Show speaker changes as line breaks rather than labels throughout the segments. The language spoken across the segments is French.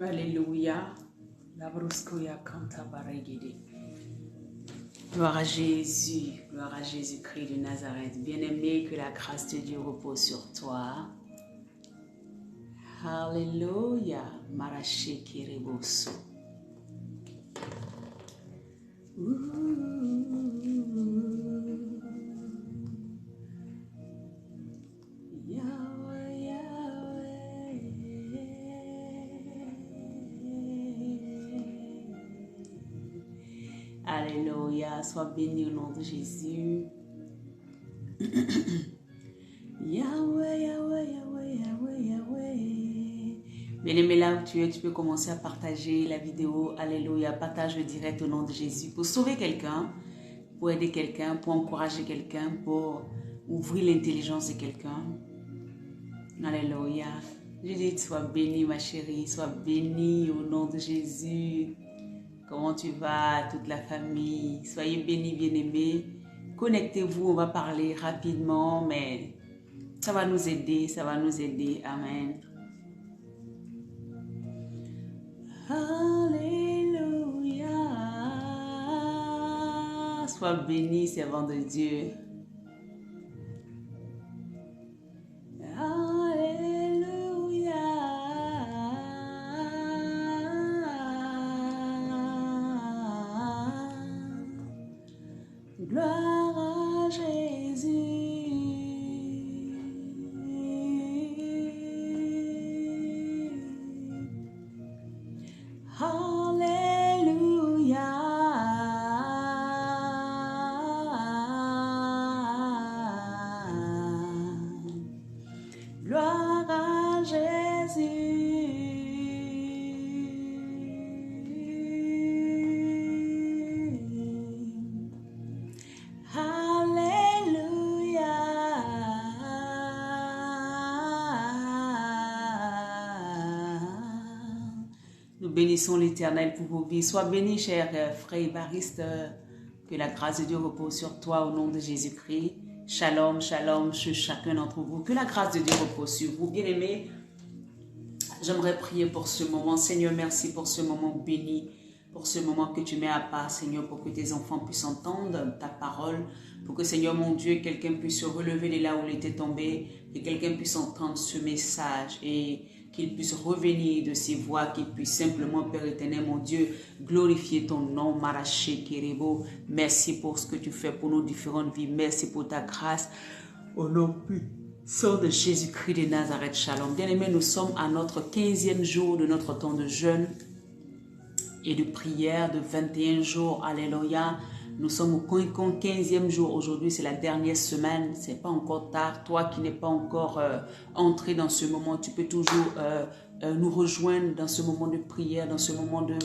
Alléluia. La bruscoya canta baregede. Gloire à Jésus, gloire à Jésus-Christ de Nazareth. Bien-aimé, que la grâce de Dieu repose sur toi. Alléluia. Maraché kereboso. Alléluia, sois béni au nom de Jésus. Yahweh, Yahweh, Yahweh, Yahweh, Yahweh. Bien-aimé, là où tu es, tu peux commencer à partager la vidéo. Alléluia, partage le direct au nom de Jésus pour sauver quelqu'un, pour aider quelqu'un, pour encourager quelqu'un, pour ouvrir l'intelligence de quelqu'un. Alléluia. Je dis, sois béni ma chérie, sois béni au nom de Jésus. Comment tu vas, toute la famille? Soyez bénis, bien-aimés. Connectez-vous, on va parler rapidement, mais ça va nous aider, ça va nous aider. Amen. Alléluia. Sois béni, servant de Dieu. Gloire à Jésus. Alléluia. Gloire à Jésus. Nous bénissons l'Éternel pour vos vies. Sois béni, cher frère Évariste. Que la grâce de Dieu repose sur toi au nom de Jésus-Christ. Shalom, shalom sur chacun d'entre vous. Que la grâce de Dieu repose sur vous. Bien-aimés, j'aimerais prier pour ce moment. Seigneur, merci pour ce moment béni, pour ce moment que tu mets à part, Seigneur, pour que tes enfants puissent entendre ta parole, pour que, Seigneur, mon Dieu, quelqu'un puisse se relever de là où il était tombé, que quelqu'un puisse entendre ce message et qu'il puisse revenir de ses voix, qu'il puisse simplement, Père éternel, mon Dieu, glorifier ton nom, Maraché Kerebo. Merci pour ce que tu fais pour nos différentes vies. Merci pour ta grâce. Au nom puissant de Jésus-Christ de Nazareth, shalom. Bien-aimés, nous sommes à notre 15e jour de notre temps de jeûne et de prière de 21 jours. Alléluia. Nous sommes au 15e jour. Aujourd'hui, c'est la dernière semaine. C'est pas encore tard. Toi qui n'es pas encore entré dans ce moment, tu peux toujours nous rejoindre dans ce moment de prière, dans ce moment de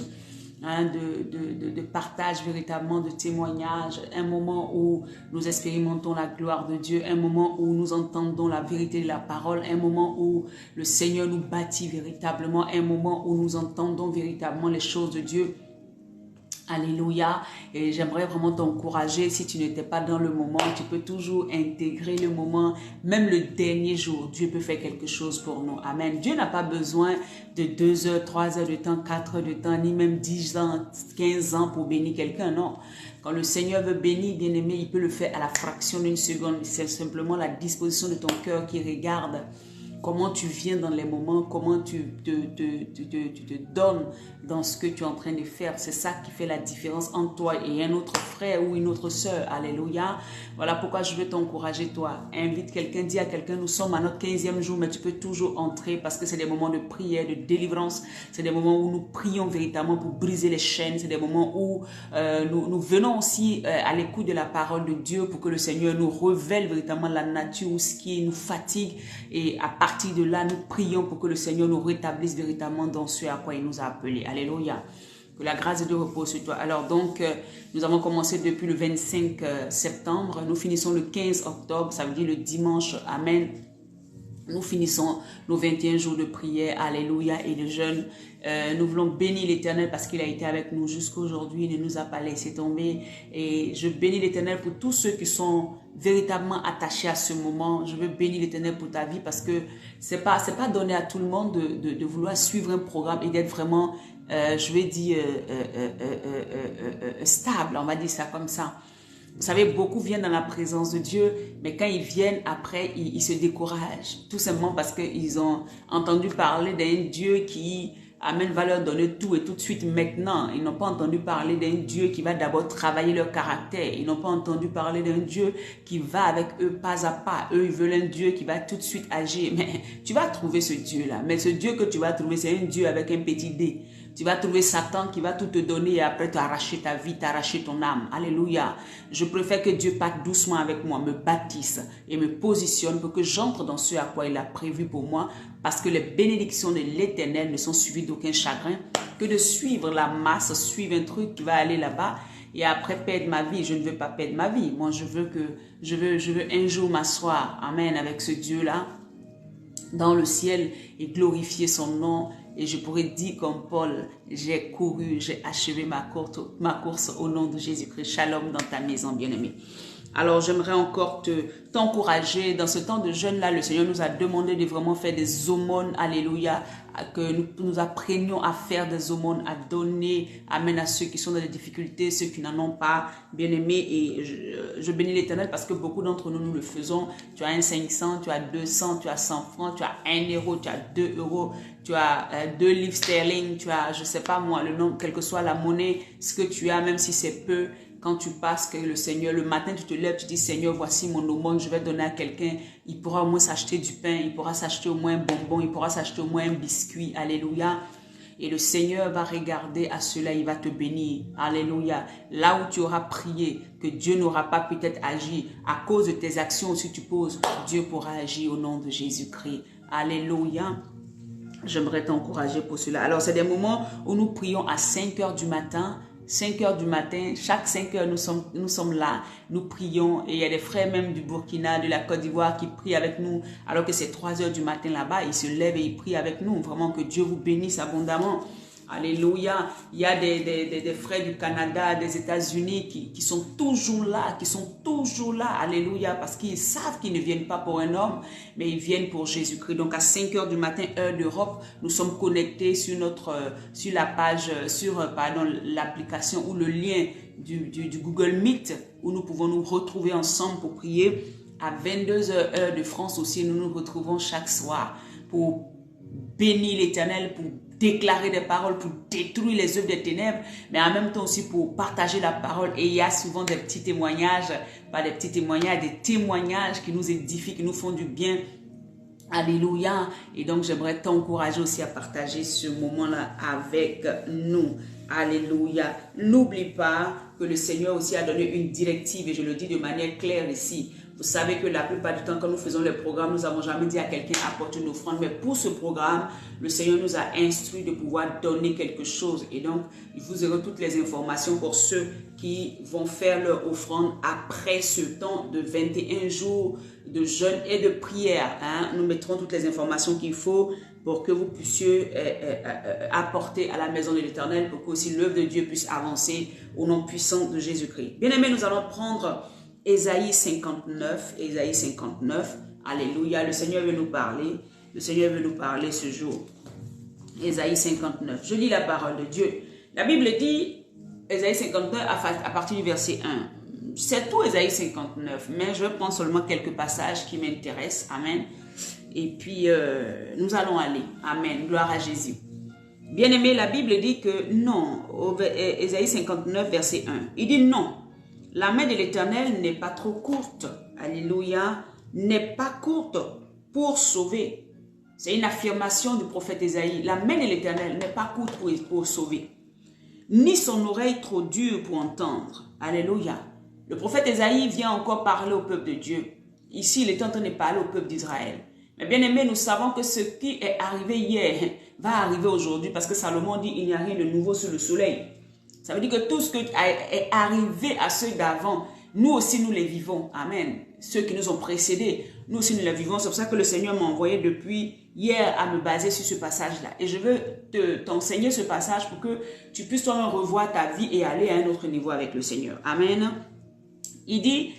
partage véritablement, de témoignage, un moment où nous expérimentons la gloire de Dieu, un moment où nous entendons la vérité de la parole, un moment où le Seigneur nous bâtit véritablement, un moment où nous entendons véritablement les choses de Dieu. Alléluia. Et j'aimerais vraiment t'encourager. Si tu n'étais pas dans le moment, tu peux toujours intégrer le moment. Même le dernier jour, Dieu peut faire quelque chose pour nous. Amen. Dieu n'a pas besoin de 2 heures, 3 heures de temps, 4 heures de temps, ni même 10 ans, 15 ans pour bénir quelqu'un. Non. Quand le Seigneur veut bénir, bien-aimé, il peut le faire à la fraction d'une seconde. C'est simplement la disposition de ton cœur qui regarde. Comment tu viens dans les moments, comment tu te donnes dans ce que tu es en train de faire. C'est ça qui fait la différence entre toi et un autre frère ou une autre sœur. Alléluia. Voilà pourquoi je veux t'encourager, toi. Invite quelqu'un, dis à quelqu'un, nous sommes à notre 15e jour, mais tu peux toujours entrer parce que c'est des moments de prière, de délivrance. C'est des moments où nous prions véritablement pour briser les chaînes. C'est des moments où nous venons aussi à l'écoute de la parole de Dieu pour que le Seigneur nous révèle véritablement la nature ou ce qui nous fatigue. Et à partir de là, nous prions pour que le Seigneur nous rétablisse véritablement dans ce à quoi il nous a appelés. Alléluia. Que la grâce de Dieu repose sur toi. Alors donc, nous avons commencé depuis le 25 septembre. Nous finissons le 15 octobre, ça veut dire le dimanche. Amen. Nous finissons nos 21 jours de prière, alléluia, et de jeûne. Nous voulons bénir l'Éternel parce qu'il a été avec nous jusqu'à aujourd'hui, il ne nous a pas laissé tomber. Et je bénis l'Éternel pour tous ceux qui sont véritablement attachés à ce moment. Je veux bénir l'Éternel pour ta vie parce que c'est pas donné à tout le monde de vouloir suivre un programme et d'être vraiment, je vais dire, stable, on va dire ça comme ça. Vous savez, beaucoup viennent dans la présence de Dieu, mais quand ils viennent, après, ils se découragent. Tout simplement parce qu'ils ont entendu parler d'un Dieu qui va leur donner tout et tout de suite maintenant. Ils n'ont pas entendu parler d'un Dieu qui va d'abord travailler leur caractère. Ils n'ont pas entendu parler d'un Dieu qui va avec eux pas à pas. Eux, ils veulent un Dieu qui va tout de suite agir. Mais tu vas trouver ce Dieu-là. Mais ce Dieu que tu vas trouver, c'est un Dieu avec un petit dé. Tu vas trouver Satan qui va tout te donner et après t'arracher ta vie, t'arracher ton âme. Alléluia. Je préfère que Dieu parte doucement avec moi, me bâtisse et me positionne pour que j'entre dans ce à quoi il a prévu pour moi. Parce que les bénédictions de l'Éternel ne sont suivies d'aucun chagrin que de suivre la masse, suivre un truc qui va aller là-bas et après perdre ma vie. Je ne veux pas perdre ma vie. Moi, je veux un jour m'asseoir, amen, avec ce Dieu-là dans le ciel et glorifier son nom. Et je pourrais dire comme Paul, j'ai couru, j'ai achevé ma course au nom de Jésus-Christ. Shalom dans ta maison, bien-aimé. Alors, j'aimerais encore t'encourager. Dans ce temps de jeûne-là, le Seigneur nous a demandé de vraiment faire des aumônes, alléluia, que nous apprenions à faire des aumônes, à donner, amen, à ceux qui sont dans des difficultés, ceux qui n'en ont pas, bien-aimés. Et je bénis l'Éternel parce que beaucoup d'entre nous, nous le faisons. Tu as un 500, tu as 200, tu as 100 francs, tu as 1 euro, tu as 2 euros, tu as 2 livres sterling, tu as, je sais pas moi, le nom, quelle que soit la monnaie, ce que tu as, même si c'est peu. Quand tu passes, que le Seigneur, le matin, tu te lèves, tu dis, Seigneur, voici mon aumône, je vais donner à quelqu'un. Il pourra au moins s'acheter du pain, il pourra s'acheter au moins un bonbon, il pourra s'acheter au moins un biscuit. Alléluia. Et le Seigneur va regarder à cela, il va te bénir. Alléluia. Là où tu auras prié, que Dieu n'aura pas peut-être agi, à cause de tes actions aussi tu poses, Dieu pourra agir au nom de Jésus-Christ. Alléluia. J'aimerais t'encourager pour cela. Alors, c'est des moments où nous prions à 5 heures du matin. 5 heures du matin, chaque 5 heures, nous sommes là, nous prions. Et il y a des frères même du Burkina, de la Côte d'Ivoire qui prient avec nous. Alors que c'est 3 heures du matin là-bas, ils se lèvent et ils prient avec nous. Vraiment que Dieu vous bénisse abondamment. Alléluia. Il y a des frères du Canada, des États-Unis qui sont toujours là, Alléluia. Parce qu'ils savent qu'ils ne viennent pas pour un homme, mais ils viennent pour Jésus-Christ. Donc à 5 heures du matin, heure d'Europe, nous sommes connectés sur la page, l'application ou le lien du Google Meet où nous pouvons nous retrouver ensemble pour prier. À 22 heures, heure de France aussi, nous nous retrouvons chaque soir pour bénir l'Éternel, pour déclarer des paroles, pour détruire les œuvres des ténèbres, mais en même temps aussi pour partager la parole. Et il y a souvent des petits témoignages, pas des petits témoignages, des témoignages qui nous édifient, qui nous font du bien. Alléluia. Et donc, j'aimerais t'encourager aussi à partager ce moment-là avec nous. Alléluia. N'oublie pas que le Seigneur aussi a donné une directive, et je le dis de manière claire ici. Vous savez que la plupart du temps, quand nous faisons les programmes, nous n'avons jamais dit à quelqu'un apporte une offrande. Mais pour ce programme, le Seigneur nous a instruit de pouvoir donner quelque chose. Et donc, vous aurez toutes les informations pour ceux qui vont faire leur offrande après ce temps de 21 jours de jeûne et de prière. Nous mettrons toutes les informations qu'il faut pour que vous puissiez apporter à la maison de l'Éternel, pour que aussi l'œuvre de Dieu puisse avancer au nom puissant de Jésus-Christ. Bien aimés, nous allons prendre Ésaïe 59, alléluia, le Seigneur veut nous parler, ce jour. Ésaïe 59, je lis la parole de Dieu. La Bible dit, Ésaïe 59 à partir du verset 1. C'est tout Ésaïe 59, mais je prends seulement quelques passages qui m'intéressent, amen. Et puis, nous allons aller, amen, gloire à Jésus. Bien-aimé, la Bible dit que non, Ésaïe 59, verset 1, il dit non. La main de l'Éternel n'est pas trop courte, alléluia, n'est pas courte pour sauver. C'est une affirmation du prophète Ésaïe. La main de l'Éternel n'est pas courte pour sauver, ni son oreille trop dure pour entendre. Alléluia. Le prophète Ésaïe vient encore parler au peuple de Dieu. Ici, il est en train de parler au peuple d'Israël. Mais bien aimé, nous savons que ce qui est arrivé hier va arriver aujourd'hui, parce que Salomon dit il n'y a rien de nouveau sous le soleil. Ça veut dire que tout ce qui est arrivé à ceux d'avant, nous aussi nous les vivons. Amen. Ceux qui nous ont précédés, nous aussi nous la vivons. C'est pour ça que le Seigneur m'a envoyé depuis hier à me baser sur ce passage-là. Et je veux t'enseigner ce passage pour que tu puisses toi-même revoir ta vie et aller à un autre niveau avec le Seigneur. Amen. Il dit,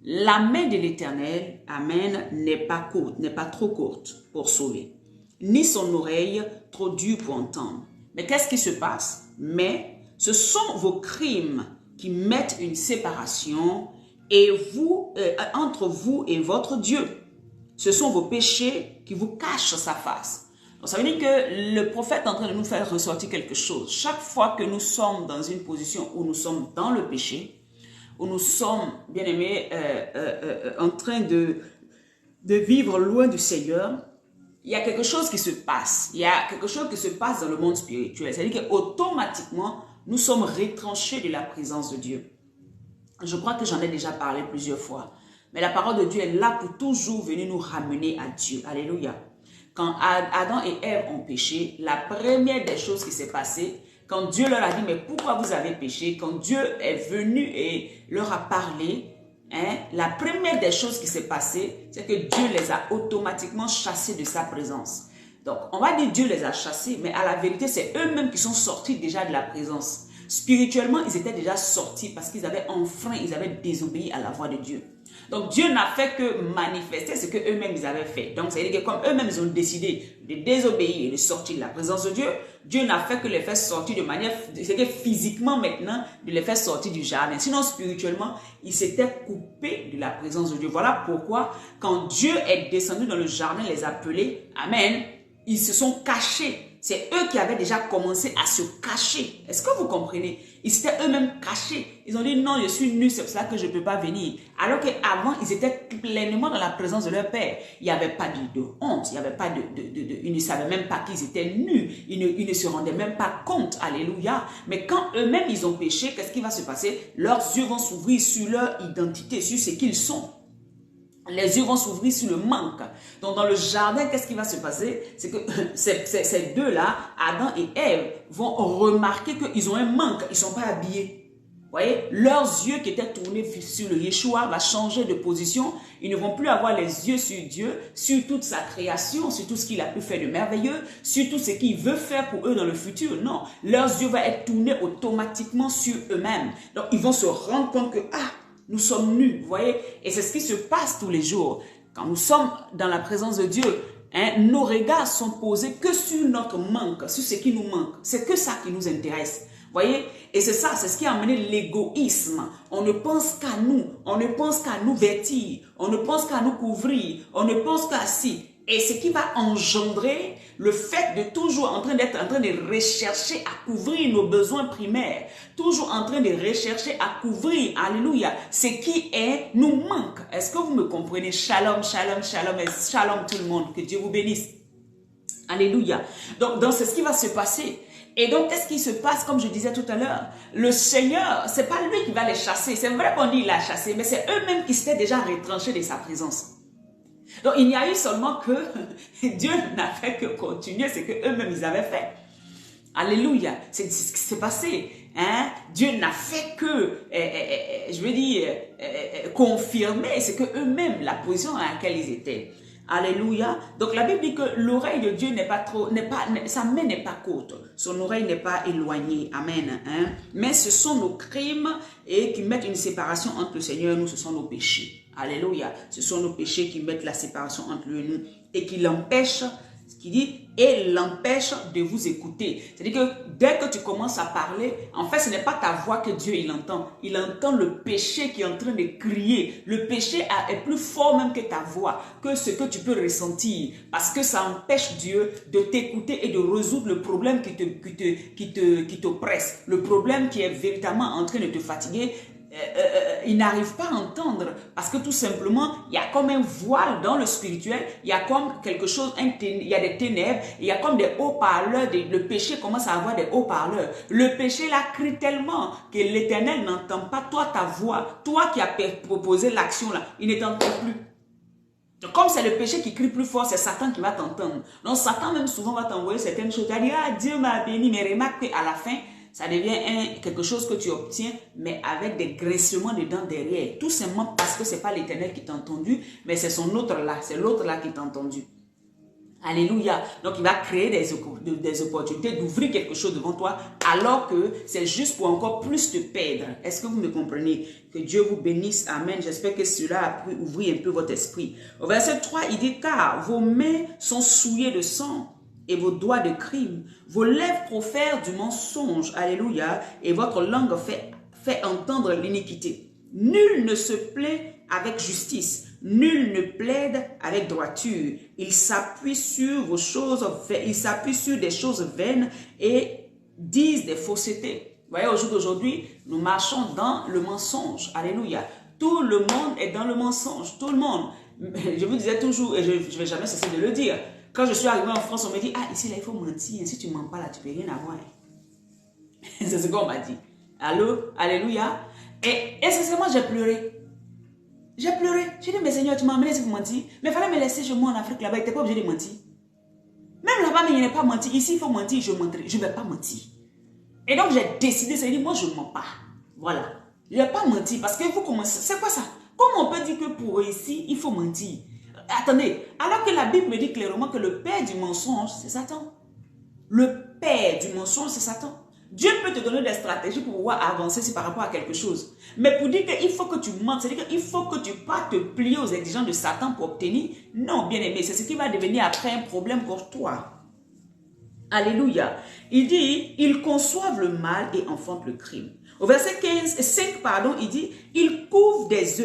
la main de l'Éternel, amen, n'est pas courte, n'est pas trop courte pour sauver, ni son oreille trop dure pour entendre. Mais qu'est-ce qui se passe? Mais ce sont vos crimes qui mettent une séparation entre vous et votre Dieu. Ce sont vos péchés qui vous cachent sa face. Donc ça veut dire que le prophète est en train de nous faire ressortir quelque chose. Chaque fois que nous sommes dans une position où nous sommes dans le péché, où nous sommes, bien aimés, en train de vivre loin du Seigneur, il y a quelque chose qui se passe. Il y a quelque chose qui se passe dans le monde spirituel. C'est-à-dire qu'automatiquement, nous sommes retranchés de la présence de Dieu. Je crois que j'en ai déjà parlé plusieurs fois. Mais la parole de Dieu est là pour toujours venir nous ramener à Dieu. Alléluia. Quand Adam et Ève ont péché, la première des choses qui s'est passée, quand Dieu leur a dit, mais pourquoi vous avez péché? Quand Dieu est venu et leur a parlé, la première des choses qui s'est passée, c'est que Dieu les a automatiquement chassés de sa présence. Donc, on va dire Dieu les a chassés, mais à la vérité, c'est eux-mêmes qui sont sortis déjà de la présence. Spirituellement, ils étaient déjà sortis parce qu'ils avaient enfreint, ils avaient désobéi à la voix de Dieu. Donc, Dieu n'a fait que manifester ce qu'eux-mêmes ils avaient fait. Donc, c'est-à-dire que comme eux-mêmes ils ont décidé de désobéir et de sortir de la présence de Dieu, Dieu n'a fait que les faire sortir de manière, c'est-à-dire physiquement maintenant, de les faire sortir du jardin. Sinon, spirituellement, ils s'étaient coupés de la présence de Dieu. Voilà pourquoi, quand Dieu est descendu dans le jardin, les appeler, amen, ils se sont cachés. C'est eux qui avaient déjà commencé à se cacher. Est-ce que vous comprenez? Ils s'étaient eux-mêmes cachés. Ils ont dit non, je suis nu, c'est pour cela que je ne peux pas venir. Alors qu'avant, ils étaient pleinement dans la présence de leur Père. Il n'y avait pas de honte, il n'y avait pas ils ne savaient même pas qu'ils étaient nus. Ils ne se rendaient même pas compte. Alléluia. Mais quand eux-mêmes, ils ont péché, qu'est-ce qui va se passer? Leurs yeux vont s'ouvrir sur leur identité, sur ce qu'ils sont. Les yeux vont s'ouvrir sur le manque. Donc, dans le jardin, qu'est-ce qui va se passer? C'est que ces deux-là, Adam et Ève, vont remarquer qu'ils ont un manque. Ils ne sont pas habillés. Vous voyez? Leurs yeux qui étaient tournés sur le Yeshua va changer de position. Ils ne vont plus avoir les yeux sur Dieu, sur toute sa création, sur tout ce qu'il a pu faire de merveilleux, sur tout ce qu'il veut faire pour eux dans le futur. Non, leurs yeux vont être tournés automatiquement sur eux-mêmes. Donc, ils vont se rendre compte que, nous sommes nus, vous voyez, et c'est ce qui se passe tous les jours. Quand nous sommes dans la présence de Dieu, nos regards sont posés que sur notre manque, sur ce qui nous manque. C'est que ça qui nous intéresse. Vous voyez, et c'est ça, c'est ce qui a amené l'égoïsme. On ne pense qu'à nous, on ne pense qu'à nous vêtir, on ne pense qu'à nous couvrir, on ne pense qu'à si. Et ce qui va engendrer le fait de toujours en train de rechercher à couvrir nos besoins primaires, toujours en train de rechercher à couvrir, alléluia, ce qui nous manque. Est-ce que vous me comprenez? Shalom, shalom, shalom, et shalom tout le monde, que Dieu vous bénisse. Alléluia. Donc c'est ce qui va se passer. Et donc, qu'est-ce qui se passe, comme je disais tout à l'heure? Le Seigneur, c'est pas lui qui va les chasser. C'est vrai qu'on dit il a chassé, mais c'est eux-mêmes qui s'étaient déjà retranchés de sa présence. Donc, il n'y a eu seulement que Dieu n'a fait que continuer ce qu'eux-mêmes ils avaient fait. Alléluia. C'est ce qui s'est passé. Dieu n'a fait que, je veux dire, confirmer ce qu'eux-mêmes, la position dans laquelle ils étaient. Alléluia. Donc, la Bible dit que l'oreille de Dieu n'est pas trop, sa main n'est pas courte. Son oreille n'est pas éloignée. Amen. Mais ce sont nos crimes et qui mettent une séparation entre le Seigneur et nous, ce sont nos péchés. Alléluia. Ce sont nos péchés qui mettent la séparation entre lui et nous et qui l'empêchent, ce qu'il dit, et l'empêche de vous écouter. C'est-à-dire que dès que tu commences à parler, en fait, ce n'est pas ta voix que Dieu il entend. Il entend le péché qui est en train de crier. Le péché est plus fort même que ta voix, que ce que tu peux ressentir. Parce que ça empêche Dieu de t'écouter et de résoudre le problème qui te presse. Le problème qui est véritablement en train de te fatiguer. Il n'arrive pas à entendre parce que tout simplement il y a comme un voile dans le spirituel, il y a comme quelque chose, il y a des ténèbres, il y a comme des haut-parleurs, le péché commence à avoir des haut-parleurs. Le péché là crie tellement que l'Éternel n'entend pas toi ta voix, toi qui as proposé l'action là, il ne t'entend plus. Donc, comme c'est le péché qui crie plus fort, c'est Satan qui va t'entendre. Donc Satan même souvent va t'envoyer certaines choses, tu vas dire Dieu m'a béni, mais remarque qu'à la fin Ça devient quelque chose que tu obtiens, mais avec des graissements de dents derrière. Tout simplement parce que ce n'est pas l'Éternel qui t'a entendu, mais c'est son autre là, c'est l'autre là qui t'a entendu. Alléluia. Donc, il va créer des opportunités d'ouvrir quelque chose devant toi, alors que c'est juste pour encore plus te perdre. Est-ce que vous me comprenez? Que Dieu vous bénisse. Amen. J'espère que cela a pu ouvrir un peu votre esprit. Au verset 3, il dit, car vos mains sont souillées de sang et vos doigts de crime. Vos lèvres profèrent du mensonge. Alléluia. Et votre langue fait entendre l'iniquité. Nul ne se plaît avec justice. Nul ne plaide avec droiture. Il s'appuie sur vos choses, il s'appuie sur des choses vaines et disent des faussetés. Vous voyez, au jour d'aujourd'hui, nous marchons dans le mensonge. Alléluia. Tout le monde est dans le mensonge. Tout le monde. Je vous disais toujours, et je ne vais jamais cesser de le dire, quand je suis arrivé en France, on me dit, ah, ici, là, il faut mentir. Si tu ne mens pas, là, tu ne peux rien avoir. C'est ce qu'on m'a dit. Allô? Alléluia. Et sincèrement, j'ai pleuré. J'ai pleuré. J'ai dit, mais Seigneur, tu m'as amené pour mentir. Mais il fallait me laisser chez moi en Afrique là-bas. Il n'était pas obligé de mentir. Même là-bas, mais il n'est pas menti. Ici, il faut mentir. Je menterai. Je ne vais pas mentir. Et donc, j'ai décidé, c'est-à-dire, moi, je ne mens pas. Voilà. Je ne vais pas mentir. Parce que vous commencez. C'est quoi ça? Comment on peut dire que pour réussir, il faut mentir? Attendez. Alors que la Bible me dit clairement que le père du mensonge, c'est Satan. Le père du mensonge, c'est Satan. Dieu peut te donner des stratégies pour pouvoir avancer par rapport à quelque chose. Mais pour dire qu'il faut que tu mentes, c'est-à-dire qu'il faut que tu ne pas te plier aux exigences de Satan pour obtenir. Non, bien aimé, c'est ce qui va devenir après un problème pour toi. Alléluia. Il dit, ils conçoivent le mal et enfantent le crime. Au verset 5, il dit, ils couvent des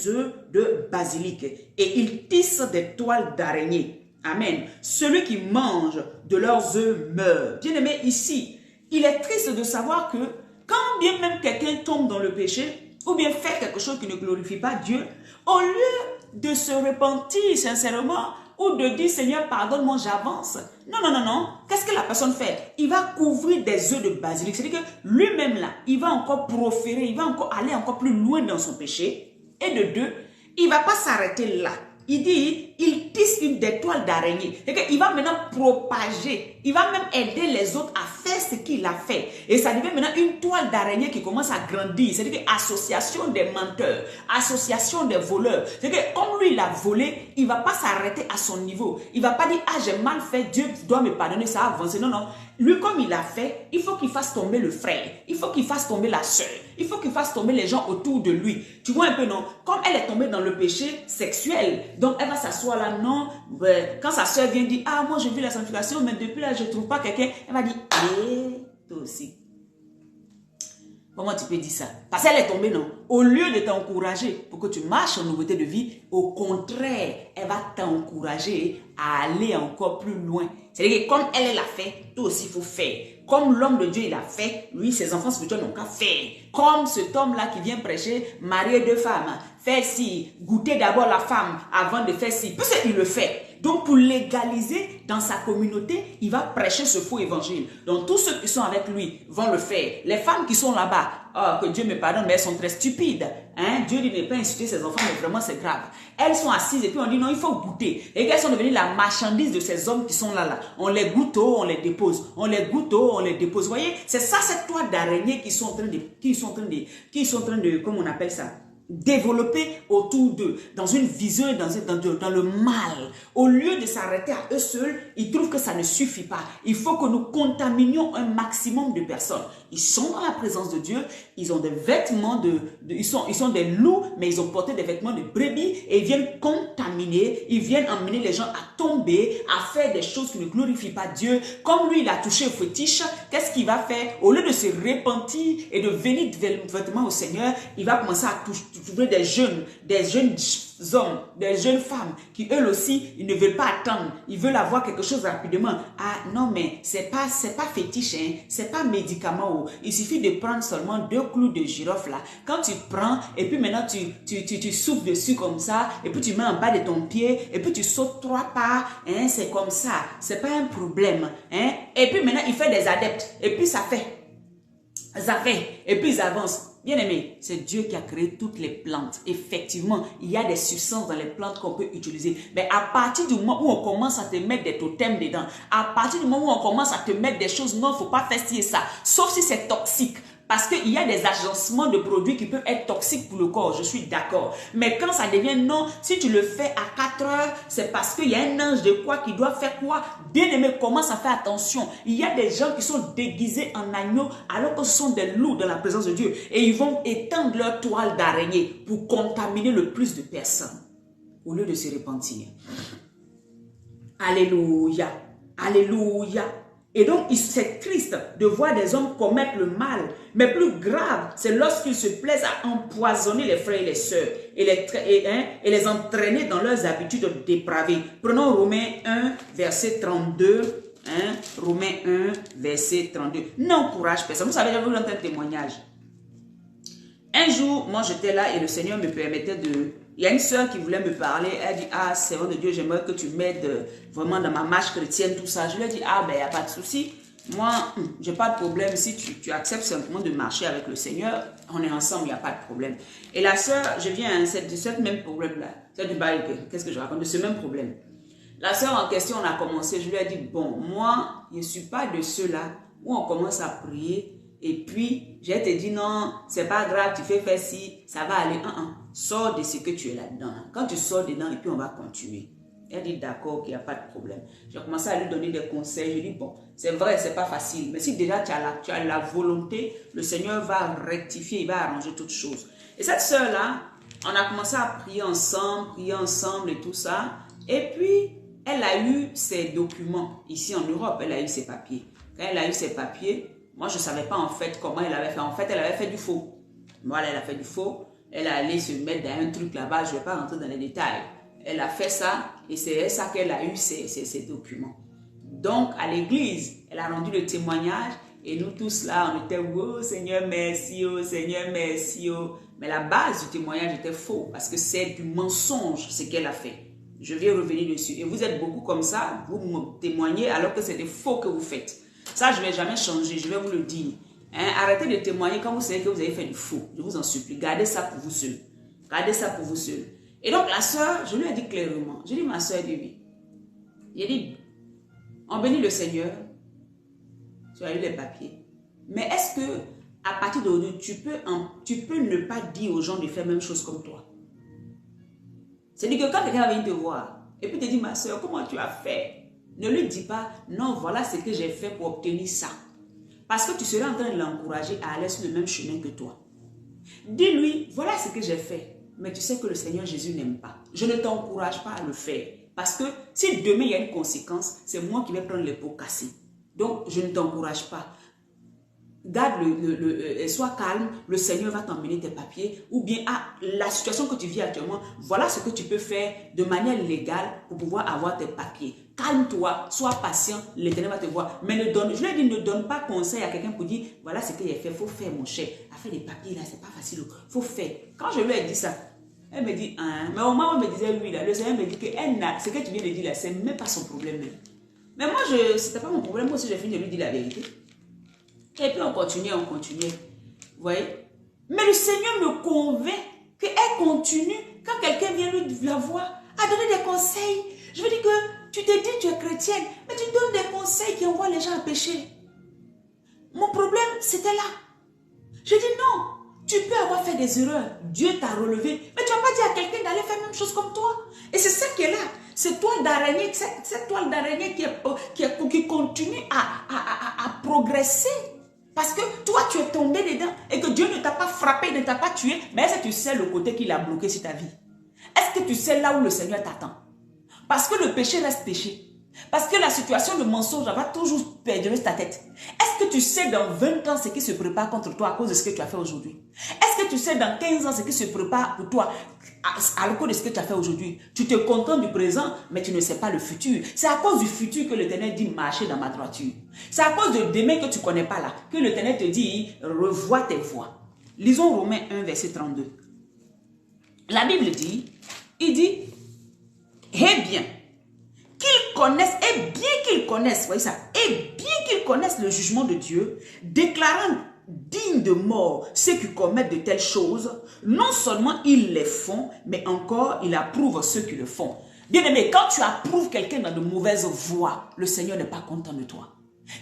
œufs de basilic et ils tissent des toiles d'araignée. Amen. Celui qui mange de leurs œufs meurt. Bien aimé, ici, il est triste de savoir que quand bien même quelqu'un tombe dans le péché ou bien fait quelque chose qui ne glorifie pas Dieu, au lieu de se repentir sincèrement ou de dire Seigneur pardonne-moi, j'avance. Non. Qu'est-ce que la personne fait? Il va couvrir des œufs de basilic. C'est-à-dire que lui-même là, il va encore proférer, il va encore aller encore plus loin dans son péché. Et de deux, il ne va pas s'arrêter là. Il dit, il tisse des toiles d'araignée. Il va maintenant propager. Il va même aider les autres à faire ce qu'il a fait. Et ça devient maintenant une toile d'araignée qui commence à grandir. C'est-à-dire association des menteurs, association des voleurs. C'est-à-dire que comme lui, il a volé, il ne va pas s'arrêter à son niveau. Il ne va pas dire, ah, j'ai mal fait, Dieu doit me pardonner, ça a avancé. Non. Lui, comme il a fait, il faut qu'il fasse tomber le frère. Il faut qu'il fasse tomber la soeur. Il faut qu'il fasse tomber les gens autour de lui. Tu vois un peu, non? Comme elle est tombée dans le péché sexuel, donc elle va s'asseoir là, non? Quand sa soeur vient dire, ah, moi je vis la sanctification, mais depuis là, je ne trouve pas quelqu'un. Elle va dire, toi aussi. Comment tu peux dire ça? Parce qu'elle est tombée, non? Au lieu de t'encourager pour que tu marches en nouveauté de vie, au contraire, elle va t'encourager à aller encore plus loin. C'est-à-dire que comme elle l'a fait, toi aussi il faut faire. Comme l'homme de Dieu il a fait, lui, ses enfants spirituels n'ont qu'à faire. Comme cet homme-là qui vient prêcher, marier deux femmes, faire ci, goûter d'abord la femme avant de faire ci. Parce qu'il le fait. Donc, pour légaliser dans sa communauté, il va prêcher ce faux évangile. Donc, tous ceux qui sont avec lui vont le faire. Les femmes qui sont là-bas, oh, que Dieu me pardonne, mais elles sont très stupides. Hein? Dieu dit ne pas insulter ses enfants, mais vraiment c'est grave. Elles sont assises et puis on dit non, il faut goûter. Et elles sont devenues la marchandise de ces hommes qui sont là. On les goûte, on les dépose. On les goûte, on les dépose. Vous voyez, c'est ça, cette toile d'araignée qui sont en train de, comment on appelle ça? Développer autour d'eux, dans une vision, dans le mal. Au lieu de s'arrêter à eux seuls, ils trouvent que ça ne suffit pas. Il faut que nous contaminions un maximum de personnes. Ils sont dans la présence de Dieu, ils ont des vêtements ils sont des loups, mais ils ont porté des vêtements de brebis et ils viennent contaminer, ils viennent emmener les gens à tomber, à faire des choses qui ne glorifient pas Dieu. Comme lui, il a touché au fétiche, qu'est-ce qu'il va faire? Au lieu de se repentir et de venir vêtements au Seigneur, il va commencer à trouver des jeunes hommes, des jeunes femmes qui eux aussi, ils ne veulent pas attendre, ils veulent avoir quelque chose rapidement. Ah non, mais c'est pas fétiche, hein, c'est pas médicament. Il suffit de prendre seulement 2 clous de girofle là. Quand tu prends et puis maintenant tu souffles dessus comme ça et puis tu mets en bas de ton pied et puis tu sautes 3 pas, hein, c'est comme ça, c'est pas un problème, hein. Et puis maintenant il fait des adeptes et puis ça fait, et puis ils avancent. Bien aimé, c'est Dieu qui a créé toutes les plantes. Effectivement, il y a des substances dans les plantes qu'on peut utiliser. Mais à partir du moment où on commence à te mettre des totems dedans, à partir du moment où on commence à te mettre des choses, non, il ne faut pas faire ci et ça, sauf si c'est toxique. Parce qu'il y a des agencements de produits qui peuvent être toxiques pour le corps, je suis d'accord. Mais quand ça devient non, si tu le fais à 4 heures, c'est parce qu'il y a un ange de quoi qui doit faire quoi. Bien aimé, commence à faire attention. Il y a des gens qui sont déguisés en agneaux alors que ce sont des loups dans la présence de Dieu. Et ils vont étendre leur toile d'araignée pour contaminer le plus de personnes au lieu de se repentir. Alléluia, alléluia. Et donc, c'est triste de voir des hommes commettre le mal. Mais plus grave, c'est lorsqu'ils se plaisent à empoisonner les frères et les sœurs et les entraîner dans leurs habitudes dépravées. Prenons Romains 1, verset 32. Romains 1, verset 32. N'encourage personne. Vous savez, j'avais vu un témoignage. Un jour, moi j'étais là et le Seigneur me permettait de... Il y a une sœur qui voulait me parler. Elle dit, ah, Seigneur de Dieu, j'aimerais que tu m'aides vraiment dans ma marche chrétienne, tout ça. Je lui ai dit, ah, ben, il n'y a pas de souci. Moi, je n'ai pas de problème. Si tu acceptes simplement de marcher avec le Seigneur, on est ensemble, il n'y a pas de problème. Et la sœur, je viens de ce même problème-là. Qu'est-ce que je raconte? De ce même problème. La sœur en question, on a commencé. Je lui ai dit, bon, moi, je ne suis pas de ceux-là où on commence à prier. Et puis, j'ai te dit, non, c'est pas grave, tu fais faire ci, ça va aller. Sors de ce que tu es là-dedans. Quand tu sors dedans, et puis on va continuer. Elle dit, d'accord, qu'il n'y a pas de problème. J'ai commencé à lui donner des conseils. Je dis, bon, c'est vrai, c'est pas facile. Mais si déjà tu as la volonté, le Seigneur va rectifier, il va arranger toutes choses. Et cette sœur-là, on a commencé à prier ensemble et tout ça. Et puis, elle a eu ses documents ici en Europe. Elle a eu ses papiers. Quand elle a eu ses papiers, moi, je ne savais pas en fait comment elle avait fait. En fait, elle avait fait du faux. Voilà, elle a fait du faux. Elle est allée se mettre dans un truc là-bas. Je ne vais pas rentrer dans les détails. Elle a fait ça et c'est ça qu'elle a eu ses documents. Donc, à l'église, elle a rendu le témoignage et nous tous là, on était « Oh Seigneur, merci, oh Seigneur, merci, oh ». Mais la base du témoignage était faux parce que c'est du mensonge ce qu'elle a fait. Je vais revenir dessus. Et vous êtes beaucoup comme ça, vous me témoignez alors que c'est des faux que vous faites. Ça, je ne vais jamais changer, je vais vous le dire. Arrêtez de témoigner quand vous savez que vous avez fait du faux. Je vous en supplie, gardez ça pour vous seul. Gardez ça pour vous seul. Et donc, la soeur, je lui ai dit clairement, je dis, ma soeur, dit oui. Il dit, on bénit le Seigneur, tu as eu les papiers. Mais est-ce que, à partir d'aujourd'hui, tu peux ne pas dire aux gens de faire la même chose comme toi? C'est-à-dire que quand quelqu'un vient te voir, et puis te dit, ma soeur, comment tu as fait? Ne lui dis pas, non, voilà ce que j'ai fait pour obtenir ça. Parce que tu seras en train de l'encourager à aller sur le même chemin que toi. Dis-lui, voilà ce que j'ai fait. Mais tu sais que le Seigneur Jésus n'aime pas. Je ne t'encourage pas à le faire. Parce que si demain il y a une conséquence, c'est moi qui vais prendre les pots cassés. Donc, je ne t'encourage pas. Garde sois calme, le Seigneur va t'emmener tes papiers. Ou bien, la situation que tu vis actuellement, voilà ce que tu peux faire de manière légale pour pouvoir avoir tes papiers. Calme-toi, sois patient, l'Éternel va te voir. Mais je lui ai dit, ne donne pas conseil à quelqu'un pour dire, voilà ce qu'il a fait, il faut faire mon cher. À faire des papiers là, c'est pas facile, il faut faire. Quand je lui ai dit ça, elle me dit, mais au moment où elle me disait oui, là, le Seigneur me dit que ce que tu viens de dire là, c'est même pas son problème. Même. Mais moi, c'était pas mon problème, moi aussi j'ai fini de lui dire la vérité. Et puis on continuait. Vous voyez? Mais le Seigneur me convainc qu'elle continue, quand quelqu'un vient lui la voir, à donner des conseils. Je veux dire que tu te dis tu es chrétienne, mais tu donnes des conseils qui envoient les gens à pécher. Mon problème, c'était là. Je dis non, tu peux avoir fait des erreurs. Dieu t'a relevé, mais tu n'as pas dit à quelqu'un d'aller faire la même chose comme toi. Et c'est ça qui est là. Cette toile d'araignée, cette toile d'araignée qui continue à progresser. Parce que toi, tu es tombé dedans et que Dieu ne t'a pas frappé, ne t'a pas tué. Mais est-ce que tu sais le côté qu'il a bloqué sur ta vie? Est-ce que tu sais là où le Seigneur t'attend? Parce que le péché reste péché. Parce que la situation de mensonge va toujours perdurer sur ta tête. Est-ce que tu sais dans 20 ans ce qui se prépare contre toi à cause de ce que tu as fait aujourd'hui? Est-ce que tu sais dans 15 ans ce qui se prépare pour toi à cause de ce que tu as fait aujourd'hui? Tu te contentes du présent, mais tu ne sais pas le futur. C'est à cause du futur que l'Éternel dit marcher dans ma droiture. C'est à cause de demain que tu ne connais pas là, que l'Éternel te dit revois tes voies. Lisons Romains 1, verset 32. La Bible dit, il dit, eh bien qu'ils connaissent, voyez ça, et bien qu'ils connaissent le jugement de Dieu, déclarant dignes de mort ceux qui commettent de telles choses. Non seulement ils les font, mais encore il approuve ceux qui le font. Bien-aimé, quand tu approuves quelqu'un dans de mauvaises voies, le Seigneur n'est pas content de toi.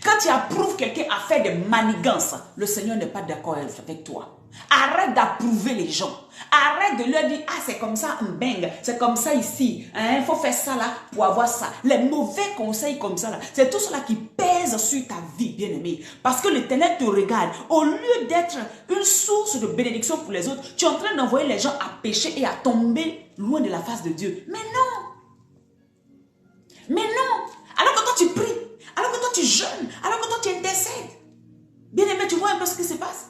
Quand tu approuves quelqu'un à faire des manigances, le Seigneur n'est pas d'accord avec toi. Arrête d'approuver les gens. Arrête de leur dire, ah c'est comme ça, bang, c'est comme ça ici. Il faut faire ça là pour avoir ça. Les mauvais conseils comme ça là, c'est tout cela qui pèse sur ta vie, bien-aimé. Parce que l'Éternel te regarde. Au lieu d'être une source de bénédiction pour les autres, tu es en train d'envoyer les gens à pécher et à tomber loin de la face de Dieu. Mais non. Mais non. Alors que toi tu pries, alors que toi tu jeûnes, alors que toi tu intercèdes. Bien-aimé, tu vois un peu ce qui se passe.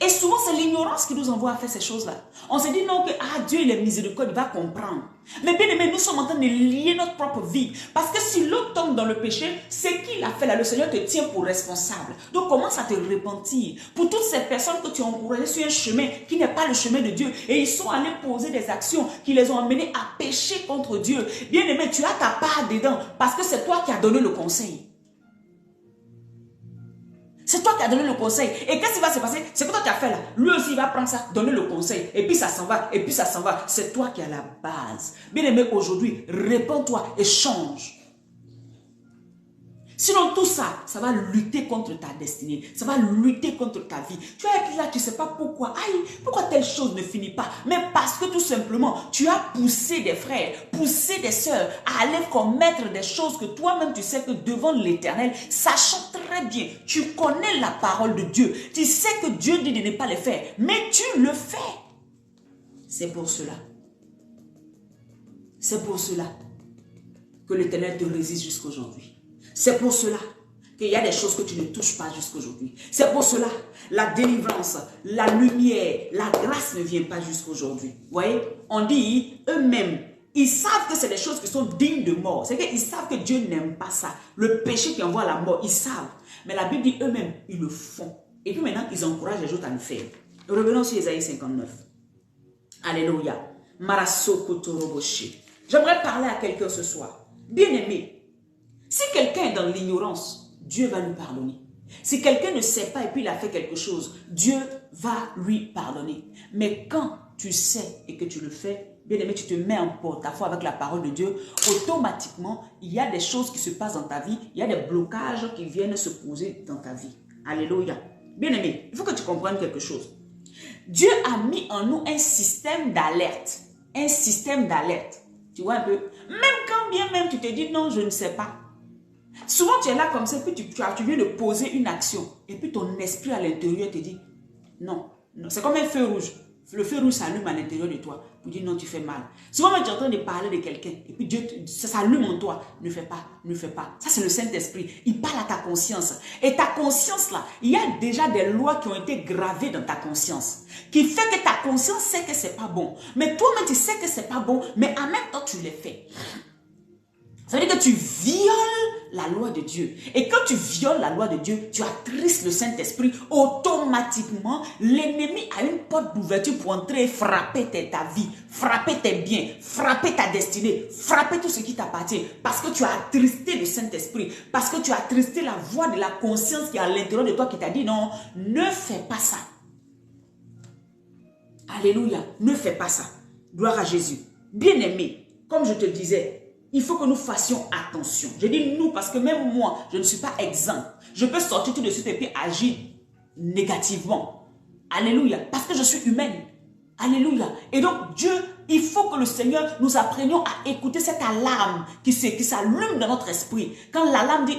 Et souvent, c'est l'ignorance qui nous envoie à faire ces choses-là. On se dit non, que Dieu il est miséricordieux, il va comprendre. Mais bien aimé, nous sommes en train de lier notre propre vie. Parce que si l'autre tombe dans le péché, c'est qu'il a fait là, le Seigneur te tient pour responsable. Donc commence à te repentir. Pour toutes ces personnes que tu as encouragées sur un chemin qui n'est pas le chemin de Dieu. Et ils sont allés poser des actions qui les ont amenés à pécher contre Dieu. Bien aimé, tu as ta part dedans. Parce que c'est toi qui as donné le conseil. C'est toi qui as donné le conseil. Et qu'est-ce qui va se passer? C'est que toi tu as fait là. Lui aussi il va prendre ça, donner le conseil. Et puis ça s'en va. Et puis ça s'en va. C'est toi qui as la base. Bien aimé, aujourd'hui, répands-toi et change. Sinon tout ça, ça va lutter contre ta destinée. Ça va lutter contre ta vie. Tu vas être là, tu ne sais pas pourquoi. Aïe, pourquoi telle chose ne finit pas? Mais parce que tout simplement, tu as poussé des frères, poussé des sœurs à aller commettre des choses que toi-même tu sais que devant l'Éternel, sachant très bien, tu connais la parole de Dieu. Tu sais que Dieu dit de ne pas les faire, mais tu le fais. C'est pour cela. C'est pour cela que l'Éternel te résiste jusqu'aujourd'hui. C'est pour cela qu'il y a des choses que tu ne touches pas jusqu'aujourd'hui. C'est pour cela, la délivrance, la lumière, la grâce ne vient pas jusqu'aujourd'hui. Vous voyez, on dit eux-mêmes, ils savent que c'est des choses qui sont dignes de mort. C'est qu'ils savent que Dieu n'aime pas ça. Le péché qui envoie à la mort, ils savent. Mais la Bible dit eux-mêmes, ils le font. Et puis maintenant, ils encouragent les autres à le faire. Revenons sur Ésaïe 59. Alléluia. J'aimerais parler à quelqu'un ce soir. Bien-aimé, si quelqu'un est dans l'ignorance, Dieu va lui pardonner. Si quelqu'un ne sait pas et puis il a fait quelque chose, Dieu va lui pardonner. Mais quand tu sais et que tu le fais, bien aimé, tu te mets en porte-à-faux avec la parole de Dieu, automatiquement, il y a des choses qui se passent dans ta vie, il y a des blocages qui viennent se poser dans ta vie. Alléluia. Bien aimé, il faut que tu comprennes quelque chose. Dieu a mis en nous un système d'alerte. Un système d'alerte. Tu vois un peu? Même quand bien même tu te dis non, je ne sais pas. Souvent tu es là comme ça, puis tu viens de poser une action. Et puis ton esprit à l'intérieur te dit non, non. C'est comme un feu rouge. Le feu rouge s'allume à l'intérieur de toi pour dire non, tu fais mal. Souvent tu es en train de parler de quelqu'un et puis Dieu, ça s'allume en toi. Ne fais pas, ne fais pas. Ça c'est le Saint-Esprit. Il parle à ta conscience. Et ta conscience là, il y a déjà des lois qui ont été gravées dans ta conscience. Qui fait que ta conscience sait que c'est pas bon. Mais toi-même tu sais que c'est pas bon, mais en même temps tu le fais. Ça veut dire que tu violes la loi de Dieu. Et quand tu violes la loi de Dieu, tu attristes le Saint-Esprit. Automatiquement, l'ennemi a une porte d'ouverture pour entrer et frapper ta vie, frapper tes biens, frapper ta destinée, frapper tout ce qui t'appartient. Parce que tu as attristé le Saint-Esprit. Parce que tu as attristé la voix de la conscience qui est à l'intérieur de toi qui t'a dit non, ne fais pas ça. Alléluia, ne fais pas ça. Gloire à Jésus. Bien-aimé, comme je te disais, il faut que nous fassions attention. Je dis nous parce que même moi, je ne suis pas exempt. Je peux sortir tout de suite et puis agir négativement. Alléluia. Parce que je suis humaine. Alléluia. Et donc Dieu, il faut que le Seigneur nous apprenions à écouter cette alarme qui s'allume dans notre esprit. Quand l'alarme dit